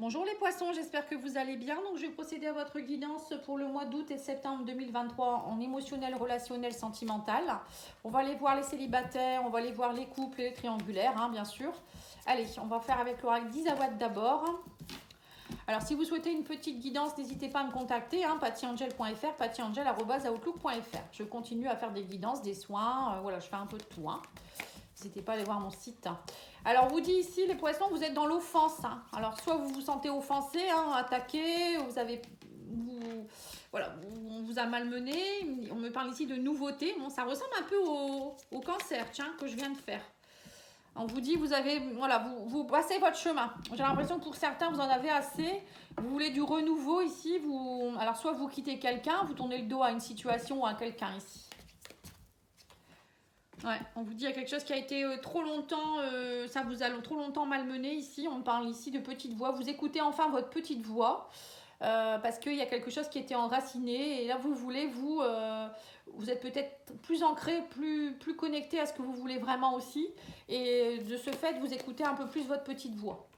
Bonjour les poissons, j'espère que vous allez bien. Donc je vais procéder à votre guidance pour le mois d'août et septembre 2023 en émotionnel, relationnel, sentimental. On va aller voir les célibataires, on va aller voir les couples et les triangulaires, bien sûr. Allez, on va faire avec l'oracle d'Isawat d'abord. Alors si vous souhaitez une petite guidance, n'hésitez pas à me contacter, pattyangel.fr, pattyangel@outlook.fr. Je continue à faire des guidances, des soins, voilà, je fais un peu de tout. N'hésitez pas à aller voir mon site. Alors, vous dit ici, les poissons, vous êtes dans l'offense. Alors, soit vous vous sentez offensé, attaqué, voilà, on vous a malmené. On me parle ici de nouveauté. Bon, ça ressemble un peu au cancer, que je viens de faire. On vous dit, vous passez votre chemin. J'ai l'impression que pour certains, vous en avez assez. Vous voulez du renouveau ici. Alors, soit vous quittez quelqu'un, vous tournez le dos à une situation ou à quelqu'un ici. Ouais, on vous dit il y a quelque chose qui a été trop longtemps, ça vous a trop longtemps malmené ici. On parle ici de petite voix. Vous écoutez enfin votre petite voix parce qu'il y a quelque chose qui était enraciné. Et là, vous êtes peut-être plus ancré, plus connecté à ce que vous voulez vraiment aussi. Et de ce fait, vous écoutez un peu plus votre petite voix.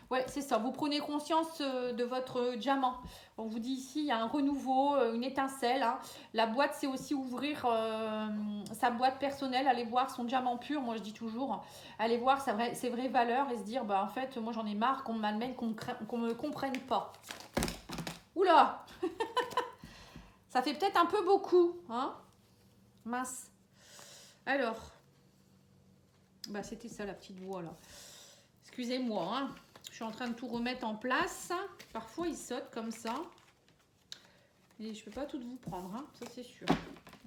Ouais, c'est ça. Vous prenez conscience de votre diamant. On vous dit ici, il y a un renouveau, une étincelle. La boîte, c'est aussi ouvrir sa boîte personnelle, aller voir son diamant pur. Moi, je dis toujours, aller voir ses vraies valeurs et se dire, en fait, moi, j'en ai marre qu'on m'amène, qu'on me comprenne pas. Oula Ça fait peut-être un peu beaucoup, Mince. Alors, c'était ça la petite voix là. Excusez-moi, Je suis en train de tout remettre en place. Parfois, il saute comme ça. Et je ne peux pas tout vous prendre, ça c'est sûr.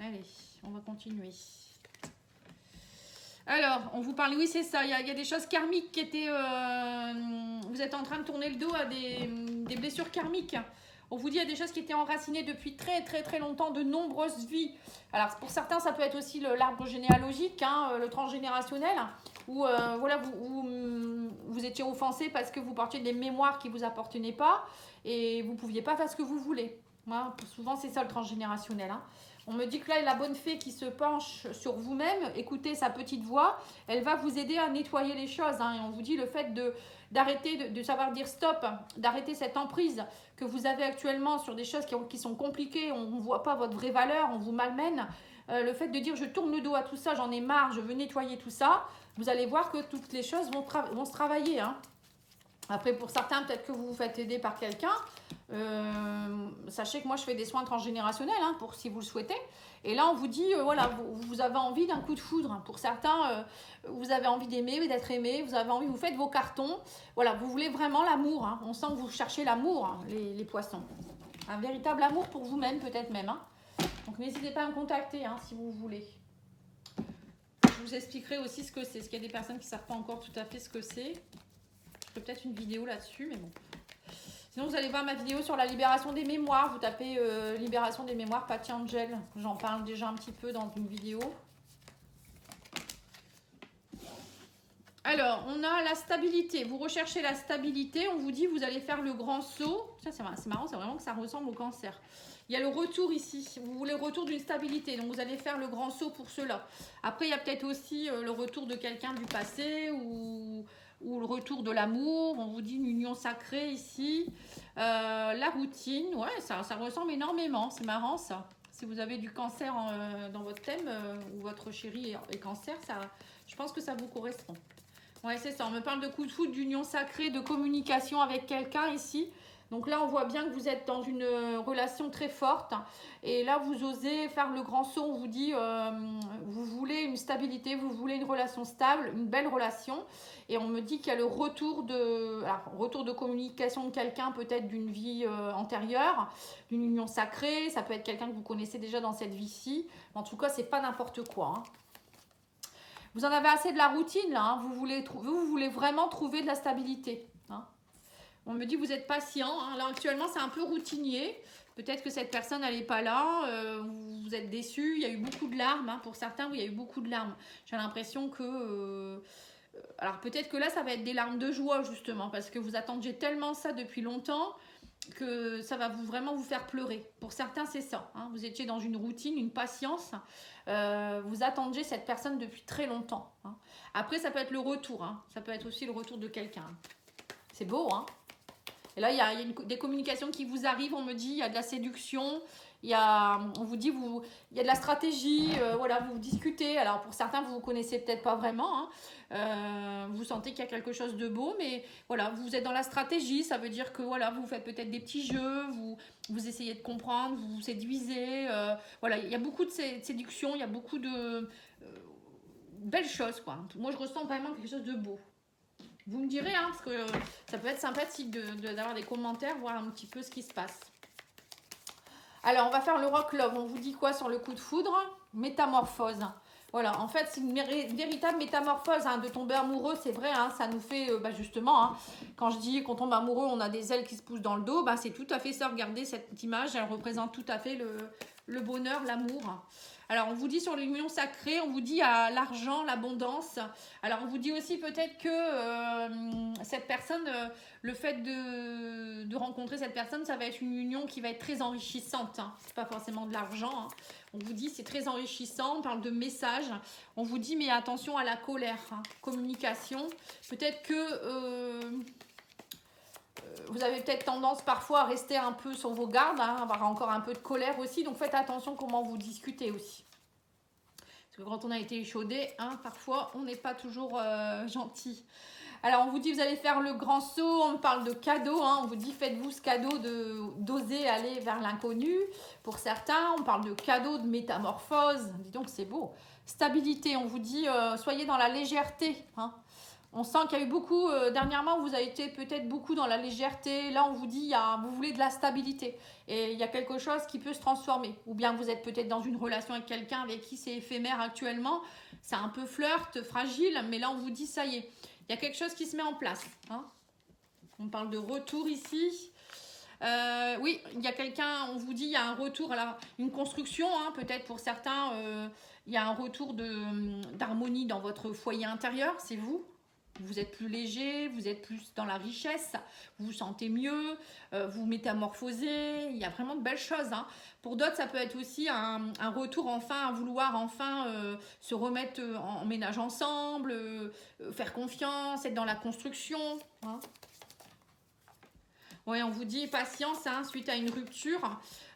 Allez, on va continuer. Alors, on vous parle, oui c'est ça, il y a des choses karmiques qui étaient... vous êtes en train de tourner le dos à des blessures karmiques. On vous dit il y a des choses qui étaient enracinées depuis très très très longtemps, de nombreuses vies. Alors pour certains, ça peut être aussi l'arbre généalogique, le transgénérationnel, où vous étiez offensé parce que vous portiez des mémoires qui ne vous appartenaient pas et vous ne pouviez pas faire ce que vous voulez. Souvent c'est ça le transgénérationnel. On me dit que là, la bonne fée qui se penche sur vous-même, écoutez sa petite voix, elle va vous aider à nettoyer les choses. Et on vous dit le fait d'arrêter de savoir dire stop, d'arrêter cette emprise que vous avez actuellement sur des choses qui sont compliquées, on ne voit pas votre vraie valeur, on vous malmène. Le fait de dire je tourne le dos à tout ça, j'en ai marre, je veux nettoyer tout ça, vous allez voir que toutes les choses vont se travailler. Après, pour certains, peut-être que vous vous faites aider par quelqu'un. Sachez que moi, je fais des soins transgénérationnels, pour si vous le souhaitez. Et là, on vous dit, vous avez envie d'un coup de foudre. Pour certains, vous avez envie d'aimer, d'être aimé. Vous avez envie, vous faites vos cartons. Voilà, vous voulez vraiment l'amour. On sent que vous cherchez l'amour, les poissons. Un véritable amour pour vous-même, peut-être même. Donc, n'hésitez pas à me contacter, si vous voulez. Je vous expliquerai aussi ce que c'est. Parce qu'il y a des personnes qui ne savent pas encore tout à fait ce que c'est. Je ferai peut-être une vidéo là-dessus, mais bon. Sinon, vous allez voir ma vidéo sur la libération des mémoires. Vous tapez libération des mémoires, Patty Angel. J'en parle déjà un petit peu dans une vidéo. Alors, on a la stabilité. Vous recherchez la stabilité. On vous dit, vous allez faire le grand saut. Ça, c'est marrant, c'est vraiment que ça ressemble au cancer. Il y a le retour ici. Vous voulez le retour d'une stabilité. Donc, vous allez faire le grand saut pour cela. Après, il y a peut-être aussi le retour de quelqu'un du passé ou le retour de l'amour. On vous dit une union sacrée ici. La routine. Ouais, ça ressemble énormément. C'est marrant, ça. Si vous avez du cancer dans votre thème ou votre chéri est cancer, je pense que ça vous correspond. Ouais, c'est ça. On me parle de coup de foudre, d'union sacrée, de communication avec quelqu'un ici. Donc là, on voit bien que vous êtes dans une relation très forte. Et là, vous osez faire le grand saut. On vous dit, vous voulez une stabilité, vous voulez une relation stable, une belle relation. Et on me dit qu'il y a le retour de communication de quelqu'un, peut-être d'une vie antérieure, d'une union sacrée. Ça peut être quelqu'un que vous connaissez déjà dans cette vie-ci. En tout cas, c'est pas n'importe quoi. Vous en avez assez de la routine là, vous voulez vraiment trouver de la stabilité. On me dit que vous êtes patient, là actuellement c'est un peu routinier, peut-être que cette personne elle n'est pas là, vous êtes déçu, il y a eu beaucoup de larmes, pour certains oui, il y a eu beaucoup de larmes. J'ai l'impression que... alors peut-être que là ça va être des larmes de joie justement, parce que vous attendiez tellement ça depuis longtemps, que ça va vraiment vous faire pleurer. Pour certains, c'est ça. Vous étiez dans une routine, une patience. Vous attendiez cette personne depuis très longtemps. Après, ça peut être le retour. Ça peut être aussi le retour de quelqu'un. C'est beau, Et là, il y a des communications qui vous arrivent, on me dit, il y a de la séduction, on vous dit, il y a de la stratégie, voilà, vous discutez. Alors pour certains, vous ne vous connaissez peut-être pas vraiment, hein. Vous sentez qu'il y a quelque chose de beau, mais voilà, vous êtes dans la stratégie, ça veut dire que voilà, vous faites peut-être des petits jeux, vous essayez de comprendre, vous vous séduisez, voilà, il y a beaucoup de séduction, il y a beaucoup de belles choses, quoi. Moi, je ressens vraiment quelque chose de beau. Vous me direz, hein, parce que ça peut être sympathique d'avoir des commentaires, voir un petit peu ce qui se passe. Alors, on va faire le rock love. On vous dit quoi sur le coup de foudre? Métamorphose. Voilà, en fait, c'est une véritable métamorphose, hein, de tomber amoureux, c'est vrai, hein, ça nous fait, justement, hein, quand je dis qu'on tombe amoureux, on a des ailes qui se poussent dans le dos, c'est tout à fait ça, regardez cette image, elle représente tout à fait le bonheur, l'amour. Alors, on vous dit sur l'union sacrée, on vous dit à l'argent, l'abondance. Alors, on vous dit aussi peut-être que cette personne, le fait de rencontrer cette personne, ça va être une union qui va être très enrichissante, hein. C'est pas forcément de l'argent, hein. On vous dit c'est très enrichissant, on parle de messages. On vous dit mais attention à la colère, hein. Communication. Peut-être que vous avez peut-être tendance parfois à rester un peu sur vos gardes, hein, avoir encore un peu de colère aussi. Donc faites attention comment vous discutez aussi. Parce que quand on a été échaudé, hein, parfois on n'est pas toujours gentil. Alors, on vous dit, vous allez faire le grand saut, on parle de cadeau, hein, on vous dit, faites-vous ce cadeau d'oser aller vers l'inconnu. Pour certains, on parle de cadeau, de métamorphose, dis donc, c'est beau. Stabilité, on vous dit, soyez dans la légèreté, hein. On sent qu'il y a eu beaucoup, dernièrement, vous avez été peut-être beaucoup dans la légèreté. Là, on vous dit, vous voulez de la stabilité. Et il y a quelque chose qui peut se transformer. Ou bien vous êtes peut-être dans une relation avec quelqu'un avec qui c'est éphémère actuellement. C'est un peu flirt, fragile, mais là, on vous dit, ça y est. Il y a quelque chose qui se met en place, hein. On parle de retour ici. Oui, il y a quelqu'un, on vous dit, il y a un retour, alors une construction, hein, peut-être pour certains, il y a un retour d'harmonie dans votre foyer intérieur, c'est vous. Vous êtes plus léger, vous êtes plus dans la richesse, vous vous sentez mieux, vous métamorphosez, il y a vraiment de belles choses, hein. Pour d'autres, ça peut être aussi un retour enfin, à vouloir enfin se remettre en ménage ensemble, faire confiance, être dans la construction, hein. Oui, on vous dit patience, hein, suite à une rupture.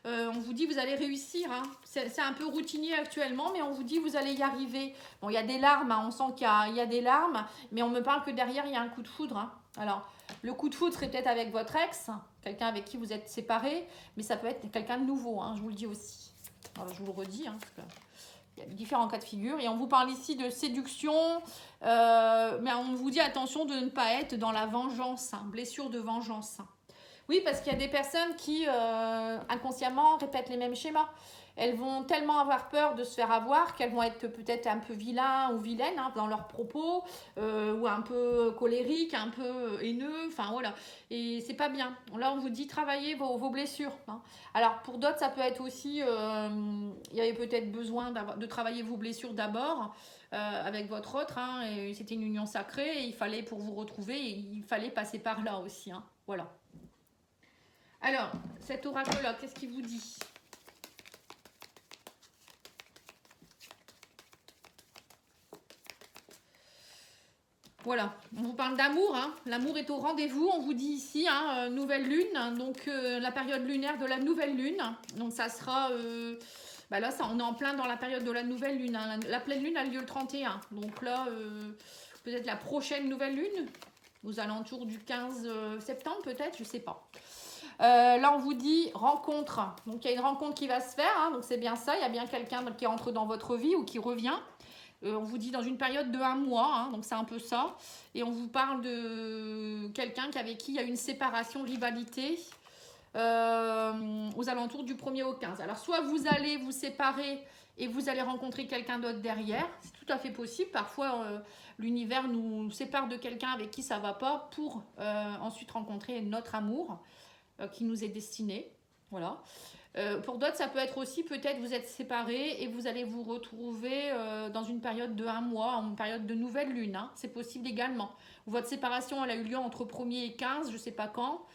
On vous dit vous allez réussir, hein. C'est un peu routinier actuellement, mais on vous dit vous allez y arriver. Bon, il y a des larmes, hein, on sent qu'il y a des larmes, mais on me parle que derrière, il y a un coup de foudre, hein. Alors, le coup de foudre serait peut-être avec votre ex, quelqu'un avec qui vous êtes séparés, mais ça peut être quelqu'un de nouveau, hein, je vous le dis aussi. Alors, je vous le redis, hein, parce que il y a différents cas de figure. Et on vous parle ici de séduction, mais on vous dit attention de ne pas être dans la vengeance, hein, blessure de vengeance. Oui, parce qu'il y a des personnes qui, inconsciemment, répètent les mêmes schémas. Elles vont tellement avoir peur de se faire avoir qu'elles vont être peut-être un peu vilains ou vilaines, hein, dans leurs propos, ou un peu colériques, un peu haineux, enfin voilà. Et c'est pas bien. Là, on vous dit travaillez vos blessures, hein. Alors, pour d'autres, ça peut être aussi, il y avait peut-être besoin de travailler vos blessures d'abord, avec votre autre, hein, et c'était une union sacrée, et il fallait, pour vous retrouver, il fallait passer par là aussi, hein, voilà. Alors, cet oracle-là, qu'est-ce qu'il vous dit? Voilà, on vous parle d'amour, hein. L'amour est au rendez-vous, on vous dit ici, hein, nouvelle lune, donc la période lunaire de la nouvelle lune. Donc ça sera, là on est en plein dans la période de la nouvelle lune, hein. La pleine lune a lieu le 31, donc là, peut-être la prochaine nouvelle lune, aux alentours du 15 septembre peut-être, je ne sais pas. Là, on vous dit rencontre. Donc, il y a une rencontre qui va se faire, hein, donc c'est bien ça. Il y a bien quelqu'un qui entre dans votre vie ou qui revient. On vous dit dans une période de 1 mois, hein, donc c'est un peu ça. Et on vous parle de quelqu'un avec qui il y a une séparation, rivalité, aux alentours du 1er au 15. Alors, soit vous allez vous séparer et vous allez rencontrer quelqu'un d'autre derrière. C'est tout à fait possible. Parfois, l'univers nous sépare de quelqu'un avec qui ça ne va pas pour ensuite rencontrer notre amour qui nous est destiné. Voilà. Pour d'autres, ça peut être aussi peut-être vous êtes séparés et vous allez vous retrouver dans une période de 1 mois, en période de nouvelle lune, hein. C'est possible également. Votre séparation, elle a eu lieu entre 1er et 15, je ne sais pas quand.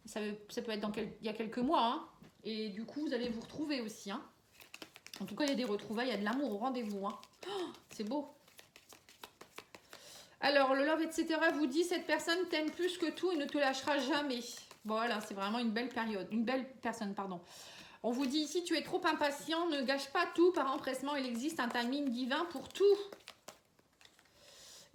Ça peut être il y a quelques mois, hein. Et du coup, vous allez vous retrouver aussi, hein. En tout cas, il y a des retrouvailles, il y a de l'amour au rendez-vous, hein. Oh, c'est beau. Alors, le love, etc. vous dit, cette personne t'aime plus que tout et ne te lâchera jamais. Voilà, c'est vraiment une belle période, une belle personne, pardon. On vous dit ici, tu es trop impatient, ne gâche pas tout par empressement, il existe un timing divin pour tout.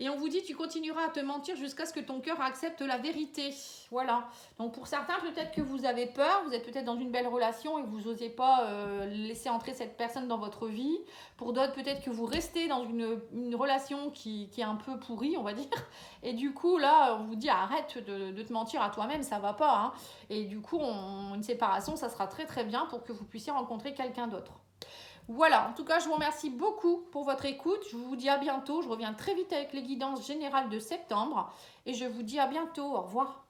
Et on vous dit, tu continueras à te mentir jusqu'à ce que ton cœur accepte la vérité. Voilà. Donc pour certains, peut-être que vous avez peur, vous êtes peut-être dans une belle relation et vous n'osez pas laisser entrer cette personne dans votre vie. Pour d'autres, peut-être que vous restez dans une relation qui est un peu pourrie, on va dire. Et du coup, là, on vous dit, arrête de te mentir à toi-même, ça va pas. Hein. Et du coup, une séparation, ça sera très très bien pour que vous puissiez rencontrer quelqu'un d'autre. Voilà, en tout cas, je vous remercie beaucoup pour votre écoute. Je vous dis à bientôt. Je reviens très vite avec les guidances générales de septembre. Et je vous dis à bientôt. Au revoir.